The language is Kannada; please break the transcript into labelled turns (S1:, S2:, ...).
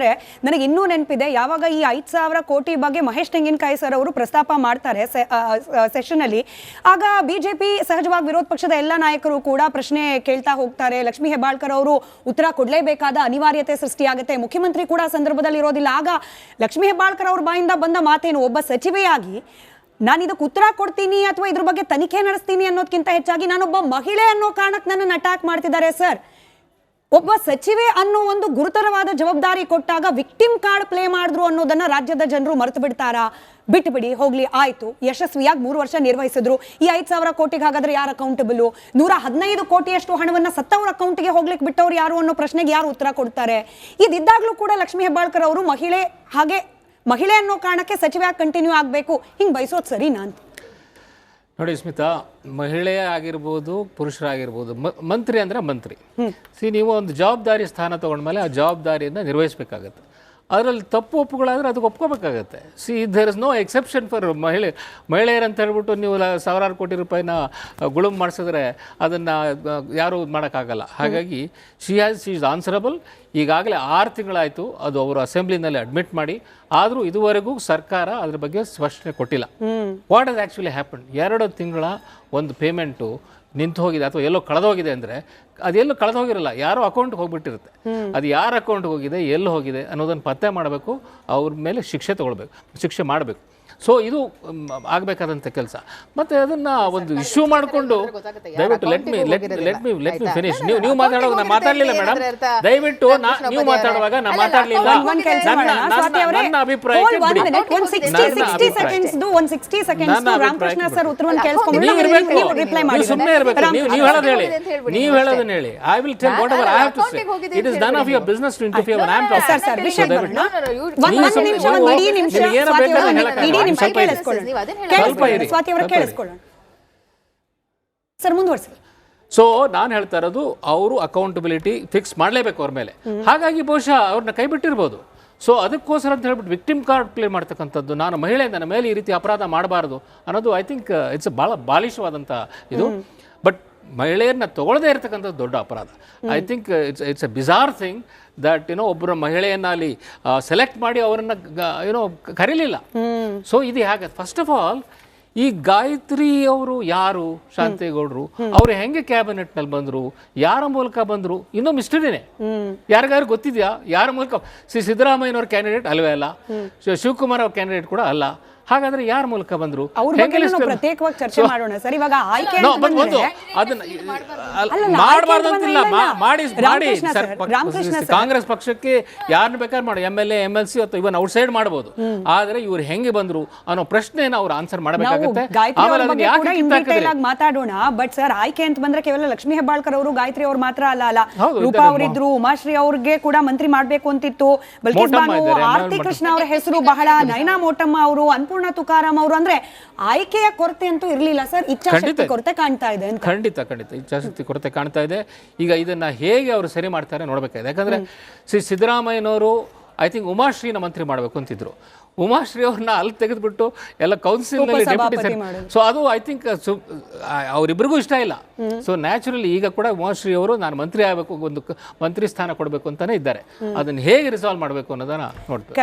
S1: ಯಾಕಂದ್ರೆ ನನಗೆ ಇನ್ನೂ ನೆನಪಿದೆ, ಯಾವಾಗ ಈ 5,000 ಕೋಟಿ ಬಗ್ಗೆ ಮಹೇಶ್ ತೆಂಗಿನಕಾಯಿ ಸರ್ ಅವರು ಪ್ರಸ್ತಾಪ ಮಾಡ್ತಾರೆ ಸೆಷನ್ ಅಲ್ಲಿ, ಆಗ ಬಿಜೆಪಿ ಸಹಜವಾಗಿ ವಿರೋಧ ಪಕ್ಷದ ಎಲ್ಲ ನಾಯಕರು ಕೂಡ ಪ್ರಶ್ನೆ ಕೇಳ್ತಾ ಹೋಗ್ತಾರೆ. ಲಕ್ಷ್ಮೀ ಹೆಬ್ಬಾಳ್ಕರ್ ಅವರು ಉತ್ತರ ಕೊಡಲೇಬೇಕಾದ ಅನಿವಾರ್ಯತೆ ಸೃಷ್ಟಿಯಾಗುತ್ತೆ. ಮುಖ್ಯಮಂತ್ರಿ ಕೂಡ ಸಂದರ್ಭದಲ್ಲಿ ಇರೋದಿಲ್ಲ. ಆಗ ಲಕ್ಷ್ಮೀ ಹೆಬ್ಬಾಳ್ಕರ್ ಅವ್ರ ಬಾಯಿಂದ ಬಂದ ಮಾತೇನು, ಒಬ್ಬ ಸಚಿವೆಯಾಗಿ ನಾನು ಇದಕ್ಕೆ ಉತ್ತರ ಕೊಡ್ತೀನಿ ಅಥವಾ ಇದ್ರ ಬಗ್ಗೆ ತನಿಖೆ ನಡೆಸ್ತೀನಿ ಅನ್ನೋದಕ್ಕಿಂತ ಹೆಚ್ಚಾಗಿ ನಾನೊಬ್ಬ ಮಹಿಳೆ ಅನ್ನೋ ಕಾರಣಕ್ಕೆ ನನ್ನನ್ನು ಅಟ್ಯಾಕ್ ಮಾಡ್ತಿದ್ದಾರೆ ಸರ್. ಒಬ್ಬ ಸಚಿವೆ ಅನ್ನೋ ಒಂದು ಗುರುತರವಾದ ಜವಾಬ್ದಾರಿ ಕೊಟ್ಟಾಗ ವಿಕ್ಟಿಮ್ ಕಾರ್ಡ್ ಪ್ಲೇ ಮಾಡಿದ್ರು ಅನ್ನೋದನ್ನ ರಾಜ್ಯದ ಜನರು ಮರೆತು ಬಿಡ್ತಾರಾ? ಬಿಟ್ಬಿಡಿ, ಹೋಗ್ಲಿ, ಆಯ್ತು, ಯಶಸ್ವಿಯಾಗಿ 3 ವರ್ಷ ನಿರ್ವಹಿಸಿದ್ರು. ಈ 5,000 ಕೋಟಿಗೆ ಹಾಗಾದ್ರೆ ಯಾರು ಅಕೌಂಟಬಲ್? 115 ಕೋಟಿಯಷ್ಟು ಹಣವನ್ನ ಸತ್ತವ್ರ ಅಕೌಂಟ್ಗೆ ಹೋಗ್ಲಿಕ್ಕೆ ಬಿಟ್ಟವ್ರು ಯಾರು ಅನ್ನೋ ಪ್ರಶ್ನೆಗೆ ಯಾರು ಉತ್ತರ ಕೊಡ್ತಾರೆ? ಇದಿದ್ದಾಗ್ಲೂ ಕೂಡ ಲಕ್ಷ್ಮೀ ಹೆಬ್ಬಾಳ್ಕರ್ ಅವರು ಮಹಿಳೆ ಅನ್ನೋ ಕಾರಣಕ್ಕೆ ಸಚಿವೆ ಕಂಟಿನ್ಯೂ ಆಗಬೇಕು, ಹಿಂಗೆ ಬಯಸೋದು ಸರಿನಾ ಅಂತ
S2: ನೋಡಿ ಸ್ಮಿತಾ, ಮಹಿಳೆ ಆಗಿರ್ಬೋದು ಪುರುಷರಾಗಿರ್ಬೋದು, ಮಂತ್ರಿ ಅಂದರೆ ಮಂತ್ರಿ. ನೀವು ಒಂದು ಜವಾಬ್ದಾರಿ ಸ್ಥಾನ ತೊಗೊಂಡ್ಮೇಲೆ ಆ ಜವಾಬ್ದಾರಿಯನ್ನು ನಿರ್ವಹಿಸಬೇಕಾಗತ್ತೆ. ಅದರಲ್ಲಿ ತಪ್ಪು ಒಪ್ಪುಗಳಾದರೆ ಅದಕ್ಕೆ ಒಪ್ಕೋಬೇಕಾಗತ್ತೆ. There is no exception for ಮಹಿಳೆಯರಂತ ಹೇಳ್ಬಿಟ್ಟು ನೀವು ಸಾವಿರಾರು ಕೋಟಿ ರೂಪಾಯಿನ ಗುಳುಮ್ ಮಾಡಿಸಿದ್ರೆ ಅದನ್ನು ಯಾರೂ ಮಾಡೋಕ್ಕಾಗಲ್ಲ. ಹಾಗಾಗಿ ಶಿ ಈಸ್ ಆನ್ಸರಬಲ್. ಈಗಾಗಲೇ 6 ತಿಂಗಳಾಯಿತು ಅದು ಅವರು ಅಸೆಂಬ್ಲಿನಲ್ಲಿ ಅಡ್ಮಿಟ್ ಮಾಡಿ, ಆದರೂ ಇದುವರೆಗೂ ಸರ್ಕಾರ ಅದ್ರ ಬಗ್ಗೆ ಸ್ಪಷ್ಟನೆ ಕೊಟ್ಟಿಲ್ಲ. What has actually happen? 2 ತಿಂಗಳ ಒಂದು ಪೇಮೆಂಟು ನಿಂತು ಹೋಗಿದೆ ಅಥವಾ ಎಲ್ಲೋ ಕಳೆದೋಗಿದೆ ಅಂದರೆ ಅದೆಲ್ಲೂ ಕಳೆದೋಗಿರಲ್ಲ, ಯಾರೋ ಅಕೌಂಟ್ಗೆ ಹೋಗ್ಬಿಟ್ಟಿರುತ್ತೆ. ಅದು ಯಾರ ಅಕೌಂಟ್ಗೆ ಹೋಗಿದೆ, ಎಲ್ಲಿ ಹೋಗಿದೆ ಅನ್ನೋದನ್ನು ಪತ್ತೆ ಮಾಡಬೇಕು, ಅವ್ರ ಮೇಲೆ ಶಿಕ್ಷೆ ಮಾಡಬೇಕು. ಸೊ ಇದು ಆಗಬೇಕಾದಂಥ ಕೆಲಸ. ಮತ್ತು ಅದನ್ನು ಒಂದು ಇಶ್ಯೂ ಮಾಡಿಕೊಂಡು ದಯವಿಟ್ಟು ಲೆಟ್ ಮಿ ಫಿನಿಶ್. ನೀವು ಮಾತಾಡುವಾಗ ನಾನು ಮಾತಾಡಲಿಲ್ಲ ಮೇಡಮ್, ದಯವಿಟ್ಟು ನೀವು ಮಾತಾಡುವಾಗ ನಾನು ಮಾತಾಡಲಿಲ್ಲ. ನನ್ನ ಅಭಿಪ್ರಾಯ ಸುಮ್ಮನೆ ಇರಬೇಕು. ನೀವು ಹೇಳೋದು ಹೇಳಿ, ನೀವು ಹೇಳೋದನ್ನ ಹೇಳಿ. I will tell whatever I have to say. It is none of your business to interfere when I am talking. So ನಾನು ಹೇಳ್ತಾ ಇರೋದು, ಅವರು ಅಕೌಂಟಬಿಲಿಟಿ ಫಿಕ್ಸ್ ಮಾಡಲೇಬೇಕು ಅವ್ರ ಮೇಲೆ. ಹಾಗಾಗಿ ಬಹುಶಃ ಅವ್ರನ್ನ ಕೈ ಬಿಟ್ಟಿರ್ಬೋದು. ಸೊ ಅದಕ್ಕೋಸ್ಕರ ಅಂತ ಹೇಳ್ಬಿಟ್ಟು ವಿಕ್ಟಿಮ್ ಕಾರ್ಡ್ ಪ್ಲೇ ಮಾಡ್ತಕ್ಕಂಥದ್ದು, ನಾನು ಮಹಿಳೆ, ನನ್ನ ಮೇಲೆ ಈ ರೀತಿ ಅಪರಾಧ ಮಾಡಬಾರ್ದು ಅನ್ನೋದು ಐ ಥಿಂಕ್ ಇಟ್ಸ್ ಭಾಳ ಬಾಲಿಶವಾದಂಥ ಇದು. ಬಟ್ ಮಹಿಳೆಯರನ್ನ ತಗೊಳ್ಳದೇ ಇರತಕ್ಕಂಥದ್ದು ದೊಡ್ಡ ಅಪರಾಧ. I think it's A ಬಿಜಾರ್ thing that ಒಬ್ಬರ ಮಹಿಳೆಯನ್ನ ಅಲ್ಲಿ ಸೆಲೆಕ್ಟ್ ಮಾಡಿ ಅವರನ್ನು ಕರೀಲಿಲ್ಲ. ಸೊ ಇದು ಹೇಗೆ? ಫಸ್ಟ್ ಆಫ್ ಆಲ್, ಈ ಗಾಯತ್ರಿ ಅವರು ಯಾರು? ಶಾಂತೇಗೌಡರು ಅವರು ಹೆಂಗೆ ಕ್ಯಾಬಿನೆಟ್ನಲ್ಲಿ ಬಂದರು, ಯಾರ ಮೂಲಕ ಬಂದರು, ಇನ್ನೂ ಮಿಸ್ಟರಿನೇ. ಯಾರಿಗಾರು ಗೊತ್ತಿದೆಯಾ ಯಾರ ಮೂಲಕ? ಸಿದ್ದರಾಮಯ್ಯನವ್ರ ಕ್ಯಾಂಡಿಡೇಟ್ ಅಲ್ವೇ ಅಲ್ಲ, ಶಿವಕುಮಾರ್ ಅವ್ರ ಕ್ಯಾಂಡಿಡೇಟ್ ಕೂಡ ಅಲ್ಲ. ಹಾಗಾದ್ರೆ ಯಾರ ಮೂಲಕ ಬಂದ್ರು?
S1: ಪ್ರತ್ಯೇಕವಾಗಿ ಚರ್ಚೆ ಮಾಡೋಣ ಸರ್. ಇವಾಗ ಆಯ್ಕೆ
S2: ಮಾಡಬಾರ್ದು ಅಂತಿಲ್ಲ, ಮಾಡಿ ಕಾಂಗ್ರೆಸ್ ಪಕ್ಷಕ್ಕೆ ಯಾರನ್ನ ಬೇಕಾದ್ರೆ ಮಾಡಿ, MLA MLC ಅಥವಾ ಇವನ್ ಔಟ್ಸೈಡ್ ಮಾಡಬಹುದು. ಆದ್ರೆ ಇವ್ರು ಹೆಂಗೆ ಬಂದ್ರು ಅನ್ನೋ ಪ್ರಶ್ನೆನ ಅವ್ರು ಆನ್ಸರ್ ಮಾಡಬೇಕಾಗುತ್ತೆ.
S1: ಮಾತಾಡೋಣ. ಬಟ್ ಸರ್, ಆಯ್ಕೆ ಅಂತ ಬಂದ್ರೆ ಕೇವಲ ಲಕ್ಷ್ಮೀ ಹೆಬ್ಬಾಳ್ಕರ್ ಅವರು, ಗಾಯತ್ರಿ ಅವ್ರು ಮಾತ್ರ ಅಲ್ಲ. ರೂಪಾ ಅವರಿದ್ರು, ಉಮಾಶ್ರೀ ಅವ್ರಿಗೆ ಕೂಡ ಮಂತ್ರಿ ಮಾಡ್ಬೇಕು ಅಂತಿತ್ತು. ಬಲ್ಕೀಸ್ ಬಾನು, ಆರತಿ ಕೃಷ್ಣ ಅವರ ಹೆಸರು ಬಹಳ, ನೈನಾ ಮೋಟಮ್ಮ ಅವರು, ಅನ್ಪೂರ್ಣ ತುಕಾರಾಮ್ ಅವರು. ಅಂದ್ರೆ ಆಯ್ಕೆಯ ಕೊರತೆ ಅಂತೂ ಇರಲಿಲ್ಲ ಸರ್, ಇಚ್ಛಾಶಕ್ತಿ ಕೊರತೆ ಕಾಣ್ತಾ ಇದೆ.
S2: ಖಂಡಿತ ಇಚ್ಛಾಶಕ್ತಿ ಕೊರತೆ ಕಾಣ್ತಾ ಇದೆ. ಈಗ ಇದನ್ನ ಹೇಗೆ ಅವರು ಸರಿ ಮಾಡ್ತಾರೆ ನೋಡ್ಬೇಕಾಗಿದೆ. ಯಾಕಂದ್ರೆ ಸಿದ್ದರಾಮಯ್ಯನವರು ಐ ಥಿಂಕ್ ಉಮಾಶ್ರೀನ ಮಂತ್ರಿ ಮಾಡಬೇಕು ಅಂತಿದ್ರು. ಉಮಾಶ್ರೀ ಅವ್ರನ್ನ ಅಲ್ಲಿ ತೆಗೆದುಬಿಟ್ಟು ಎಲ್ಲ ಕೌನ್ಸಿಲ್ನಲ್ಲಿ ಡೆಪ್ಯೂಟಿ ಸೆಕ್ರೆಟರಿ. ಸೊ ಅದು ಐ ಥಿಂಕ್ ಅವರಿಬ್ಬರಿಗೂ ಇಷ್ಟ ಇಲ್ಲ. ಸೊ ನ್ಯಾಚುರಲಿ ಈಗ ಕೂಡ ಉಮಾಶ್ರೀ ಅವರು ನಾನು ಮಂತ್ರಿ ಆಗಬೇಕು, ಒಂದು ಮಂತ್ರಿ ಸ್ಥಾನ ಕೊಡಬೇಕು ಅಂತಾನೆ ಇದ್ದಾರೆ. ಅದನ್ನು ಹೇಗೆ ರಿಸಾಲ್ವ್ ಮಾಡಬೇಕು ಅನ್ನೋದನ್ನ ನೋಡ್ಬೇಕು.